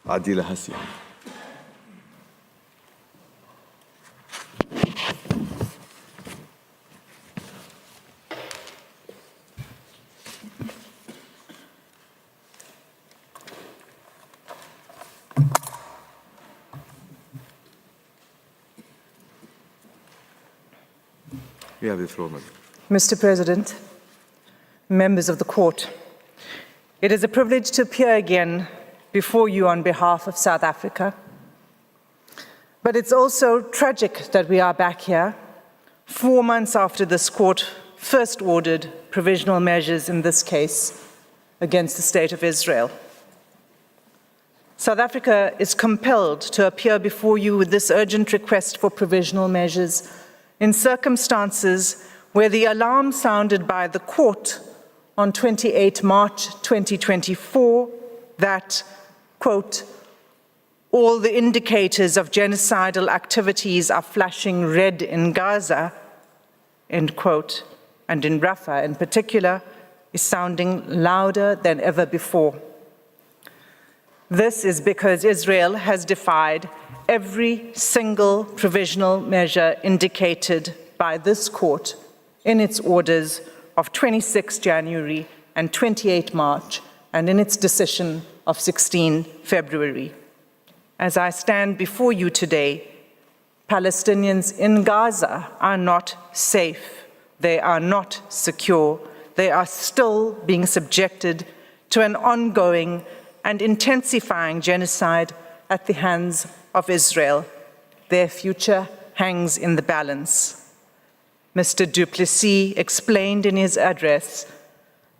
عادل حسين. You have the floor, madam. Mr. President, members of the court, it is a privilege to appear again before you on behalf of South Africa. But it's also tragic that we are back here 4 months after this court first ordered provisional measures in this case against the State of Israel. South Africa is compelled to appear before you with this urgent request for provisional measures in circumstances where the alarm sounded by the court on 28 March 2024 that, quote, all the indicators of genocidal activities are flashing red in Gaza, end quote, and in Rafah in particular, is sounding louder than ever before. This is because Israel has defied every single provisional measure indicated by this court in its orders of 26 January and 28 March, and in its decision of 16 February. As I stand before you today, Palestinians in Gaza are not safe. They are not secure. They are still being subjected to an ongoing and intensifying genocide at the hands of Israel. Their future hangs in the balance. Mr. du Plessis explained in his address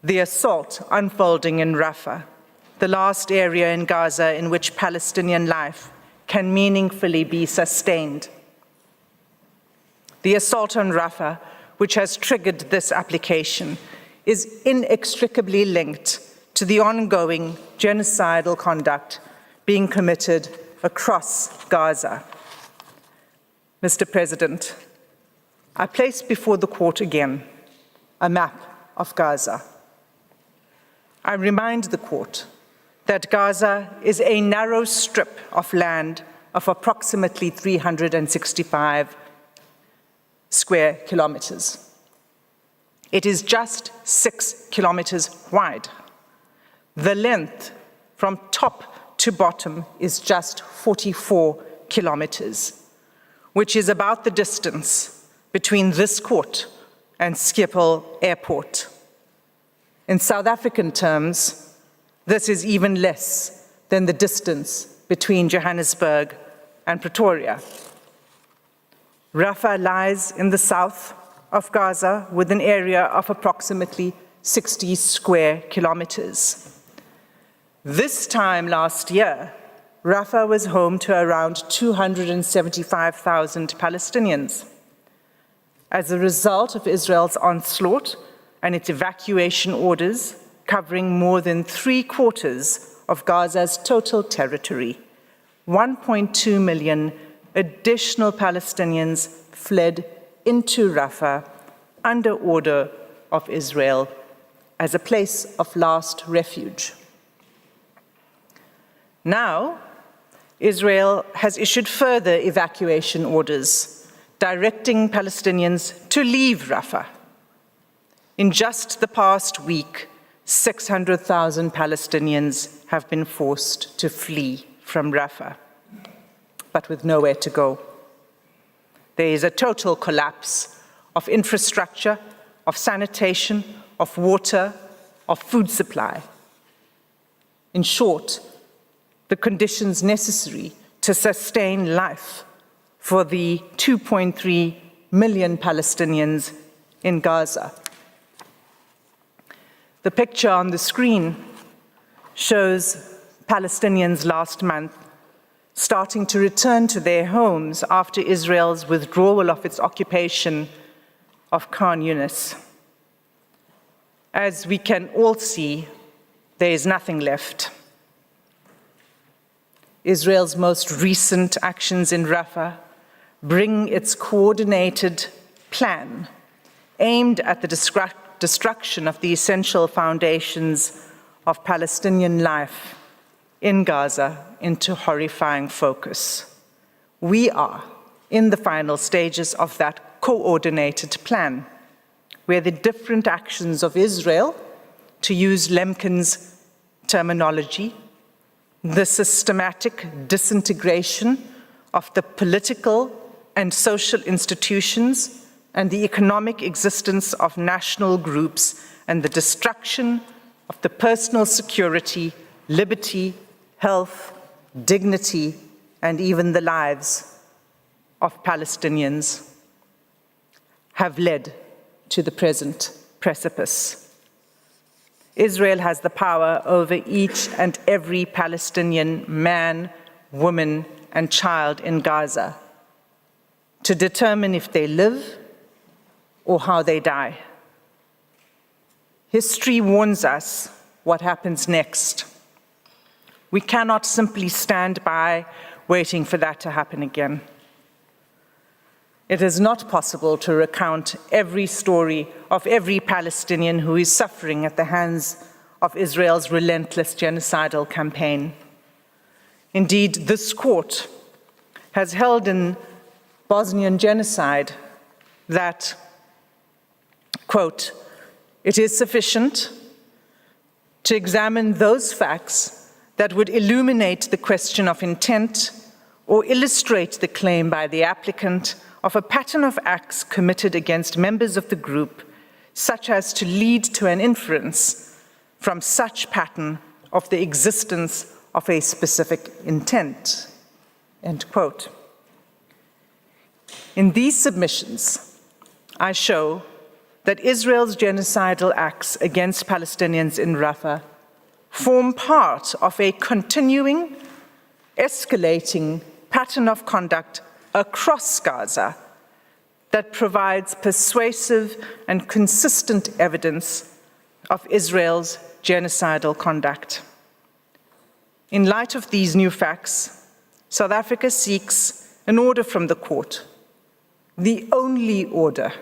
the assault unfolding in Rafah, the last area in Gaza in which Palestinian life can meaningfully be sustained. The assault on Rafah, which has triggered this application, is inextricably linked to the ongoing genocidal conduct being committed across Gaza. Mr. President, I place before the court again a map of Gaza. I remind the court that Gaza is a narrow strip of land of approximately 365 square kilometers. It is just 6 kilometers wide. The length from top to bottom is just 44 kilometers, which is about the distance between this court and Schiphol Airport. In South African terms, this is even less than the distance between Johannesburg and Pretoria. Rafah lies in the south of Gaza with an area of approximately 60 square kilometers. This time last year, Rafah was home to around 275,000 Palestinians. As a result of Israel's onslaught and its evacuation orders covering more than 3/4 of Gaza's total territory, 1.2 million additional Palestinians fled into Rafah under order of Israel as a place of last refuge. Now, Israel has issued further evacuation orders directing Palestinians to leave Rafah. In just the past week, 600,000 Palestinians have been forced to flee from Rafah, but with nowhere to go. There is a total collapse of infrastructure, of sanitation, of water, of food supply. In short, the conditions necessary to sustain life for the 2.3 million Palestinians in Gaza. The picture on the screen shows Palestinians last month starting to return to their homes after Israel's withdrawal of its occupation of Khan Yunis. As we can all see, there is nothing left. Israel's most recent actions in Rafah bring its coordinated plan aimed at the destruction of the essential foundations of Palestinian life in Gaza into horrifying focus. We are in the final stages of that coordinated plan, where the different actions of Israel, to use Lemkin's terminology, the systematic disintegration of the political and social institutions and the economic existence of national groups and the destruction of the personal security, liberty, health, dignity, and even the lives of Palestinians have led to the present precipice. Israel has the power over each and every Palestinian man, woman, and child in Gaza to determine if they live or how they die. History warns us what happens next. We cannot simply stand by waiting for that to happen again. It is not possible to recount every story of every Palestinian who is suffering at the hands of Israel's relentless genocidal campaign. Indeed, this court has held in Bosnian genocide that, quote, "It is sufficient to examine those facts that would illuminate the question of intent or illustrate the claim by the applicant of a pattern of acts committed against members of the group, such as to lead to an inference from such pattern of the existence of a specific intent," end quote. In these submissions, I show that Israel's genocidal acts against Palestinians in Rafah form part of a continuing, escalating pattern of conduct across Gaza that provides persuasive and consistent evidence of Israel's genocidal conduct. In light of these new facts, South Africa seeks an order from the court, the only order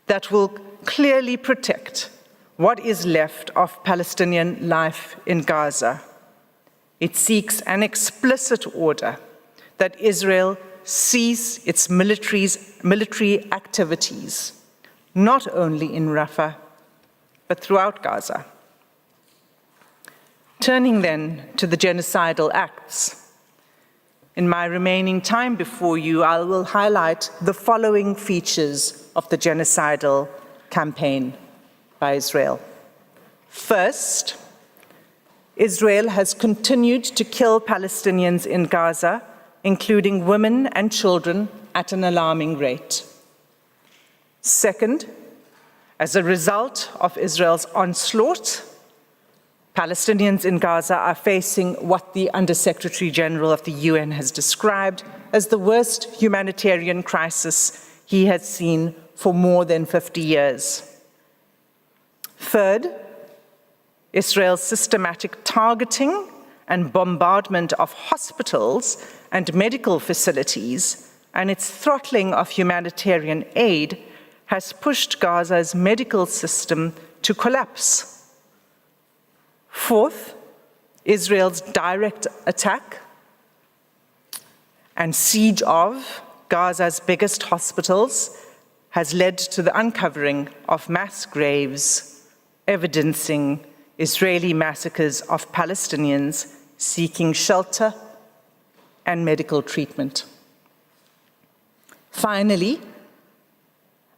that will clearly protect what is left of Palestinian life in Gaza. It seeks an explicit order that Israel cease its military activities, not only in Rafah, but throughout Gaza. Turning then to the genocidal acts, in my remaining time before you, I will highlight the following features of the genocidal campaign by Israel. First, Israel has continued to kill Palestinians in Gaza, including women and children, at an alarming rate. Second, as a result of Israel's onslaught, Palestinians in Gaza are facing what the Undersecretary General of the UN has described as the worst humanitarian crisis he has seen for more than 50 years. Third, Israel's systematic targeting and bombardment of hospitals and medical facilities and its throttling of humanitarian aid has pushed Gaza's medical system to collapse. Fourth, Israel's direct attack and siege of Gaza's biggest hospitals has led to the uncovering of mass graves, evidencing Israeli massacres of Palestinians seeking shelter and medical treatment. Finally,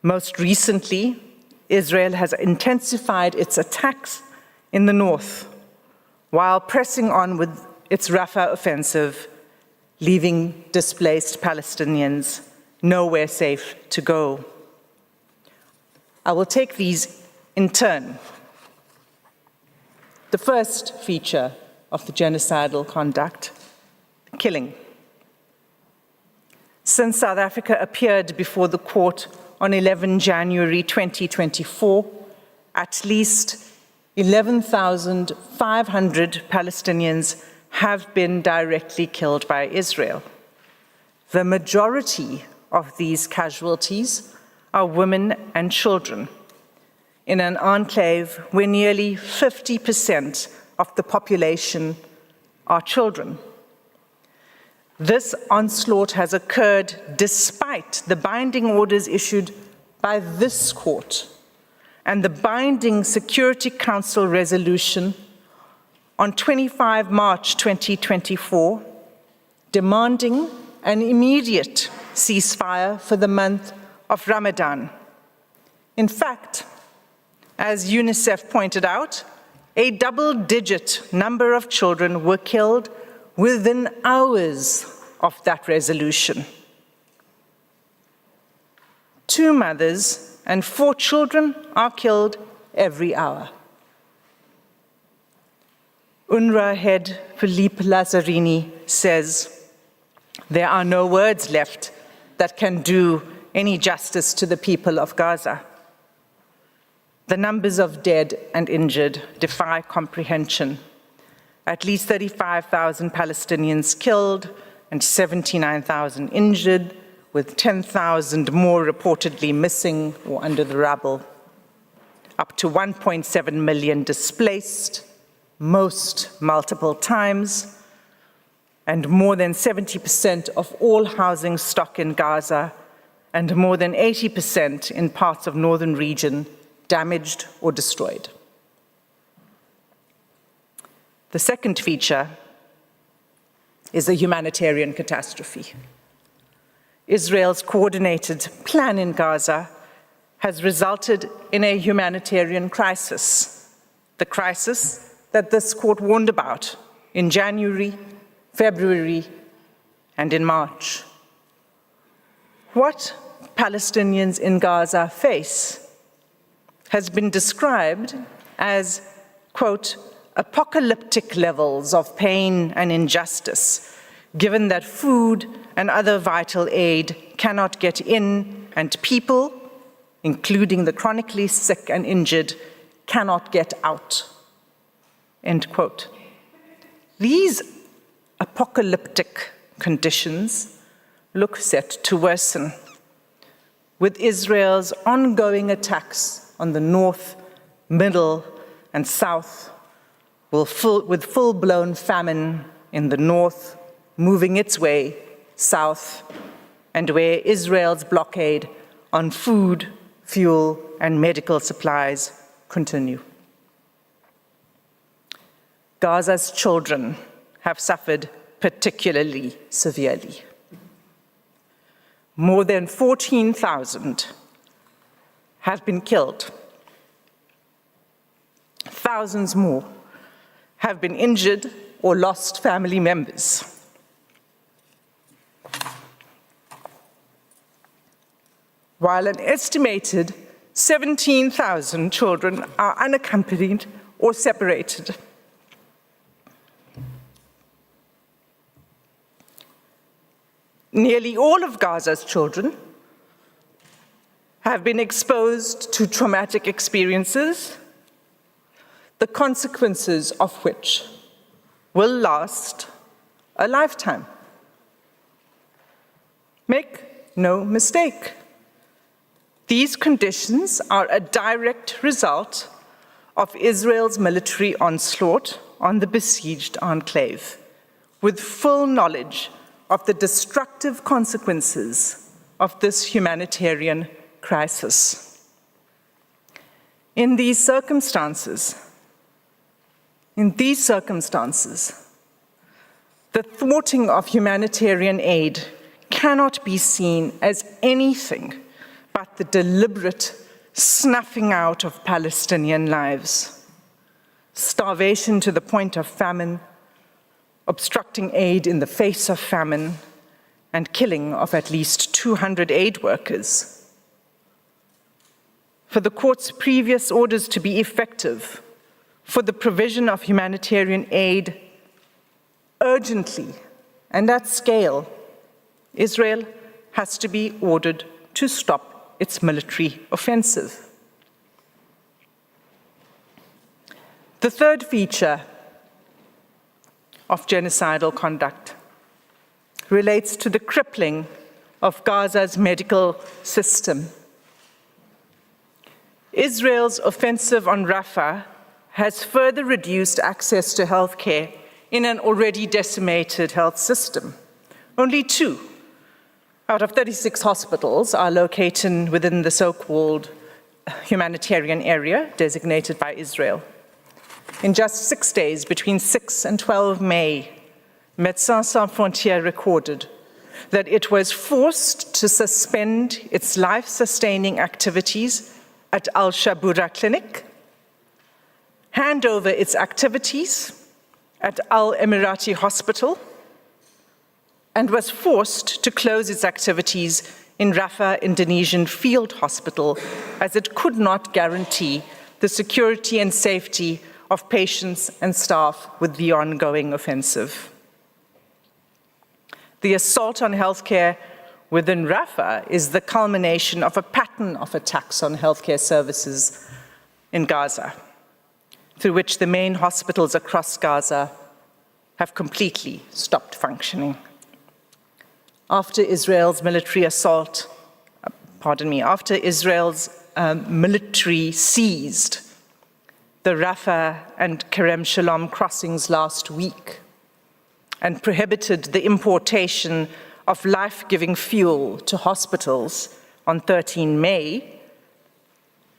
most recently, Israel has intensified its attacks in the north, while pressing on with its Rafah offensive, leaving displaced Palestinians nowhere safe to go. I will take these in turn. The first feature of the genocidal conduct, killing. Since South Africa appeared before the court on 11 January 2024, at least 11,500 Palestinians have been directly killed by Israel. The majority of these casualties are women and children, in an enclave where nearly 50% of the population are children. This onslaught has occurred despite the binding orders issued by this court and the binding Security Council resolution on 25 March 2024, demanding an immediate ceasefire for the month of Ramadan. In fact, as UNICEF pointed out, a double-digit number of children were killed within hours of that resolution. 2 mothers and 4 children are killed every hour. UNRWA head Philippe Lazzarini says, "There are no words left that can do any justice to the people of Gaza. The numbers of dead and injured defy comprehension. At least 35,000 Palestinians killed and 79,000 injured, with 10,000 more reportedly missing or under the rubble. Up to 1.7 million displaced, most multiple times, and more than 70% of all housing stock in Gaza and more than 80% in parts of northern region damaged or destroyed." The second feature is a humanitarian catastrophe. Israel's coordinated plan in Gaza has resulted in a humanitarian crisis, the crisis that this court warned about in January, February, and in March. What Palestinians in Gaza face has been described as, quote, apocalyptic levels of pain and injustice, given that food and other vital aid cannot get in and people, including the chronically sick and injured, cannot get out, end quote. These apocalyptic conditions look set to worsen, with Israel's ongoing attacks on the north, middle, and south, with full-blown famine in the north, moving its way south, and where Israel's blockade on food, fuel, and medical supplies continue. Gaza's children have suffered particularly severely. More than 14,000 have been killed. Thousands more have been injured or lost family members. While an estimated 17,000 children are unaccompanied or separated. Nearly all of Gaza's children have been exposed to traumatic experiences, the consequences of which will last a lifetime. Make no mistake, these conditions are a direct result of Israel's military onslaught on the besieged enclave, with full knowledge of the destructive consequences of this humanitarian crisis. In these circumstances, the thwarting of humanitarian aid cannot be seen as anything but the deliberate snuffing out of Palestinian lives. Starvation to the point of famine, obstructing aid in the face of famine, and killing of at least 200 aid workers. For the court's previous orders to be effective, for the provision of humanitarian aid urgently and at scale, Israel has to be ordered to stop its military offensive. The third feature of genocidal conduct relates to the crippling of Gaza's medical system. Israel's offensive on Rafah has further reduced access to health care in an already decimated health system. Only 2 out of 36 hospitals are located within the so-called humanitarian area designated by Israel. In just 6 days, between 6 and 12 May, Médecins Sans Frontières recorded that it was forced to suspend its life-sustaining activities at Al-Shabura Clinic, hand over its activities at Al-Emirati Hospital, and was forced to close its activities in Rafah Indonesian Field Hospital, as it could not guarantee the security and safety of patients and staff with the ongoing offensive. The assault on healthcare within Rafah is the culmination of a pattern of attacks on healthcare services in Gaza, through which the main hospitals across Gaza have completely stopped functioning. After Israel's military seized the Rafah and Kerem Shalom crossings last week and prohibited the importation of life-giving fuel to hospitals on 13 May,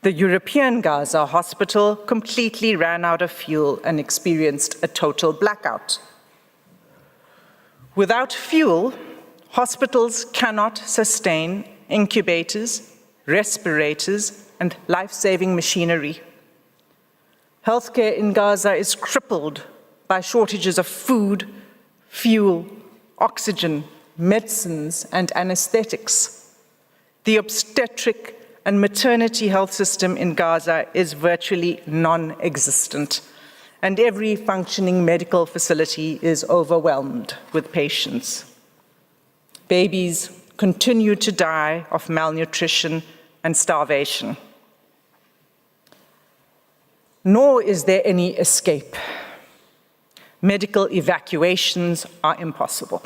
the European Gaza hospital completely ran out of fuel and experienced a total blackout. Without fuel, hospitals cannot sustain incubators, respirators, and life-saving machinery. Healthcare in Gaza is crippled by shortages of food, fuel, oxygen, medicines, and anesthetics. The obstetric and maternity health system in Gaza is virtually non-existent, and every functioning medical facility is overwhelmed with patients. Babies continue to die of malnutrition and starvation. Nor is there any escape. Medical evacuations are impossible.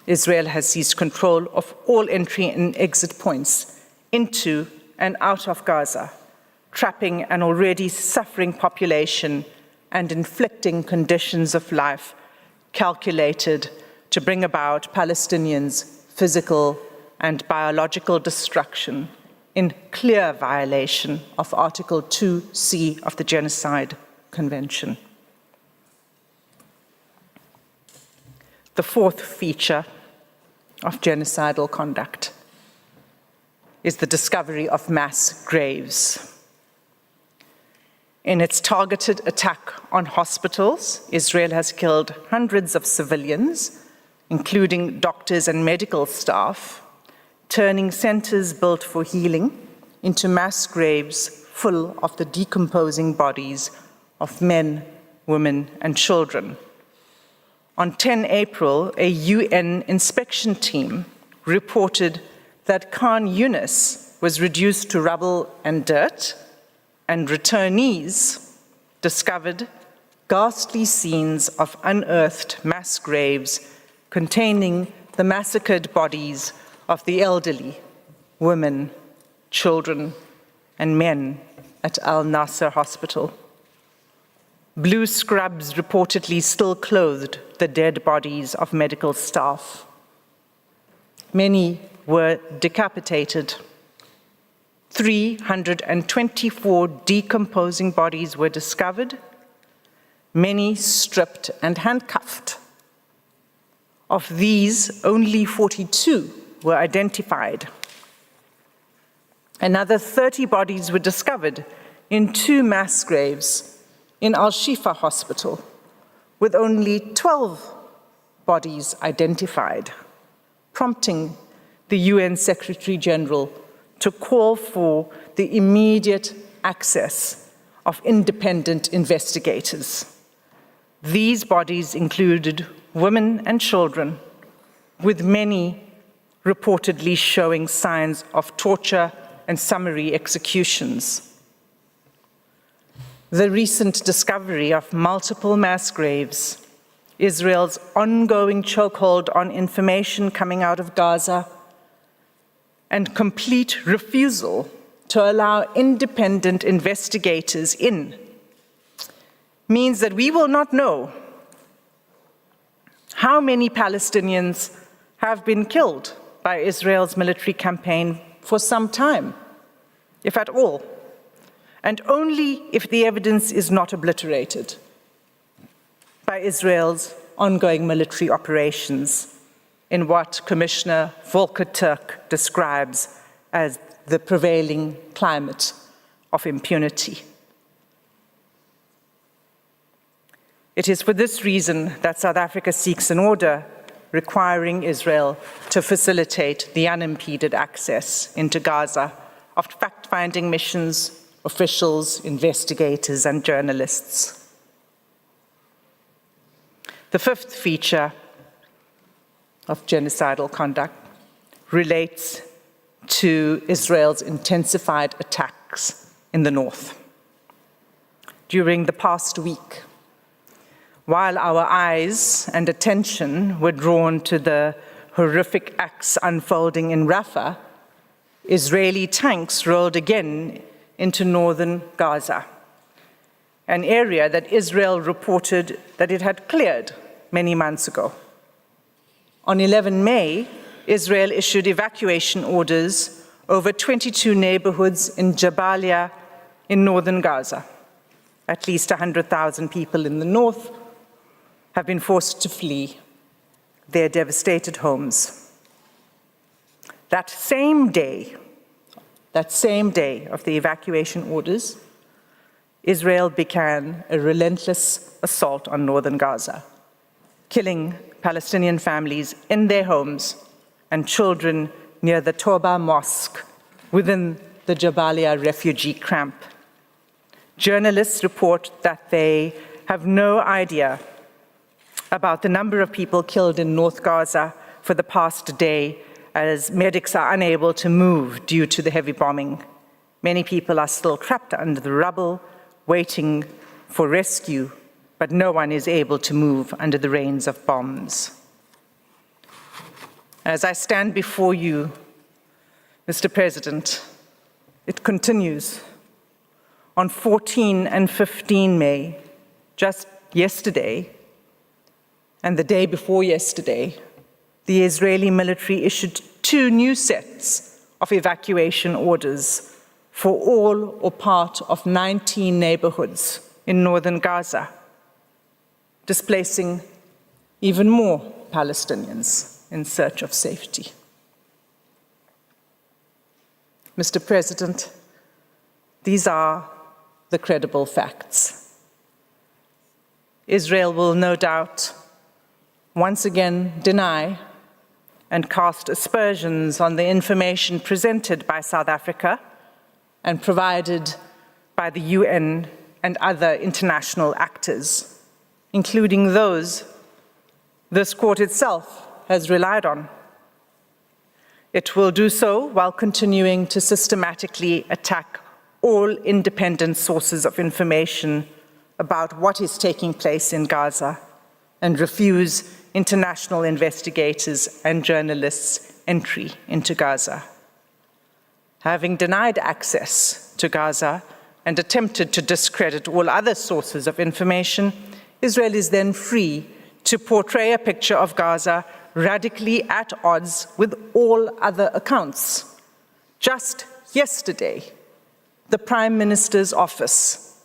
Israel has seized control of all entry and exit points into and out of Gaza, trapping an already suffering population and inflicting conditions of life calculated to bring about Palestinians' physical and biological destruction in clear violation of Article 2C of the Genocide Convention. The fourth feature of genocidal conduct is the discovery of mass graves. In its targeted attack on hospitals, Israel has killed hundreds of civilians, including doctors and medical staff, turning centers built for healing into mass graves full of the decomposing bodies of men, women, and children. On 10 April, a UN inspection team reported that Khan Yunis was reduced to rubble and dirt, and returnees discovered ghastly scenes of unearthed mass graves containing the massacred bodies of the elderly, women, children, and men at Al-Nasser Hospital. Blue scrubs reportedly still clothed the dead bodies of medical staff. Many were decapitated. 324 decomposing bodies were discovered, many stripped and handcuffed. Of these, only 42 were identified. Another 30 bodies were discovered in 2 mass graves in Al-Shifa Hospital, with only 12 bodies identified, prompting the UN Secretary General to call for the immediate access of independent investigators. These bodies included women and children, with many reportedly showing signs of torture and summary executions. The recent discovery of multiple mass graves, Israel's ongoing chokehold on information coming out of Gaza, and complete refusal to allow independent investigators in means that we will not know how many Palestinians have been killed by Israel's military campaign for some time, if at all, and only if the evidence is not obliterated by Israel's ongoing military operations in what Commissioner Volker Turk describes as the prevailing climate of impunity. It is for this reason that South Africa seeks an order requiring Israel to facilitate the unimpeded access into Gaza of fact-finding missions, officials, investigators, and journalists. The fifth feature of genocidal conduct relates to Israel's intensified attacks in the north. During the past week, while our eyes and attention were drawn to the horrific acts unfolding in Rafah, Israeli tanks rolled again into northern Gaza, an area that Israel reported that it had cleared many months ago. On 11 May, Israel issued evacuation orders over 22 neighborhoods in Jabalia in northern Gaza. At least 100,000 people in the north have been forced to flee their devastated homes. That same day of the evacuation orders, Israel began a relentless assault on northern Gaza, killing Palestinian families in their homes and children near the Toba Mosque within the Jabalia refugee camp. Journalists report that they have no idea about the number of people killed in North Gaza for the past day, as medics are unable to move due to the heavy bombing. Many people are still trapped under the rubble, waiting for rescue, but no one is able to move under the rains of bombs. As I stand before you, Mr. President, it continues. On 14 and 15 May, just yesterday, and the day before yesterday, the Israeli military issued 2 new sets of evacuation orders for all or part of 19 neighborhoods in northern Gaza, displacing even more Palestinians in search of safety. Mr. President, these are the credible facts. Israel will no doubt once again deny and cast aspersions on the information presented by South Africa and provided by the UN and other international actors, including those this court itself has relied on. It will do so while continuing to systematically attack all independent sources of information about what is taking place in Gaza and refuse international investigators and journalists entry into Gaza. Having denied access to Gaza and attempted to discredit all other sources of information, Israel is then free to portray a picture of Gaza radically at odds with all other accounts. Just yesterday, the Prime Minister's office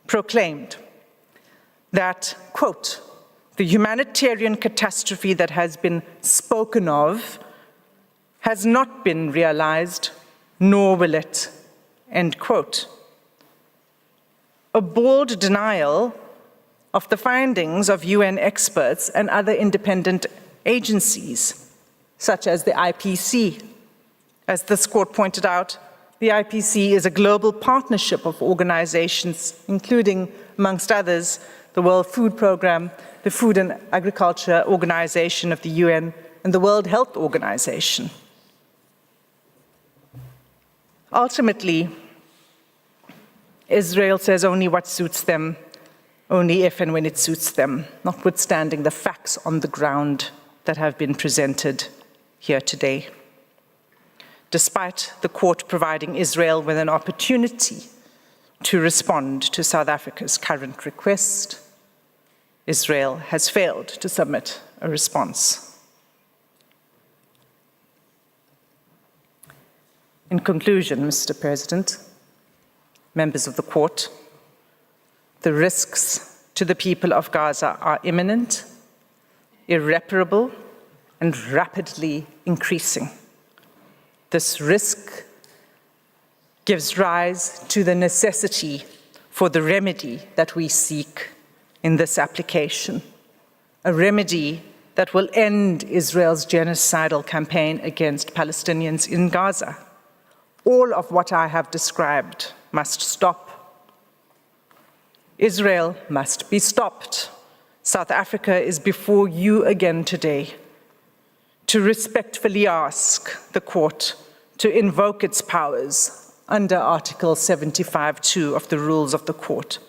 proclaimed that, quote, "The humanitarian catastrophe that has been spoken of has not been realized, nor will it," end quote. A bold denial of the findings of UN experts and other independent agencies, such as the IPC. As this court pointed out, the IPC is a global partnership of organizations, including, amongst others, the World Food Programme, the Food and Agriculture Organization of the UN, and the World Health Organization. Ultimately, Israel says only what suits them, only if and when it suits them, notwithstanding the facts on the ground that have been presented here today. Despite the court providing Israel with an opportunity to respond to South Africa's current request, Israel has failed to submit a response. In conclusion, Mr. President, members of the court, the risks to the people of Gaza are imminent, irreparable, and rapidly increasing. This risk gives rise to the necessity for the remedy that we seek in this application, a remedy that will end Israel's genocidal campaign against Palestinians in Gaza. All of what I have described must stop. Israel must be stopped. South Africa is before you again today to respectfully ask the court to invoke its powers under Article 75(2) of the Rules of the Court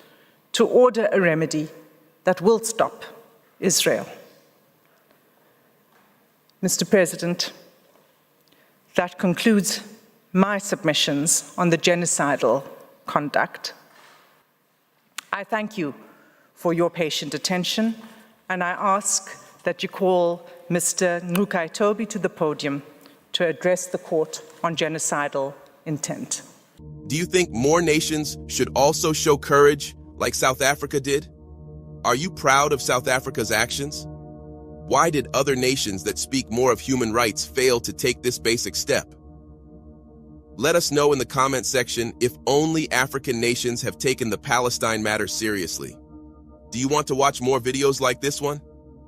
to order a remedy that will stop Israel. Mr. President, that concludes my submissions on the genocidal conduct. I thank you for your patient attention, and I ask that you call Mr. Nqukai Toby to the podium to address the court on genocidal intent. Do you think more nations should also show courage like South Africa did? Are you proud of South Africa's actions? Why did other nations that speak more of human rights fail to take this basic step? Let us know in the comment section if only African nations have taken the Palestine matter seriously. Do you want to watch more videos like this one?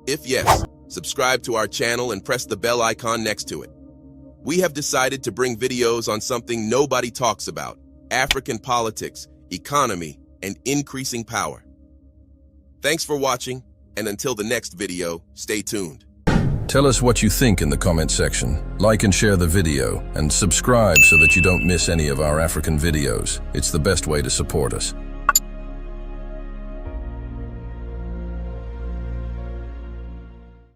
If yes, subscribe to our channel and press the bell icon next to it. We have decided to bring videos on something nobody talks about: African politics, economy, and increasing power. Thanks for watching, and until the next video, stay tuned. Tell us what you think in the comment section. Like and share the video, and subscribe so that you don't miss any of our African videos. It's the best way to support us.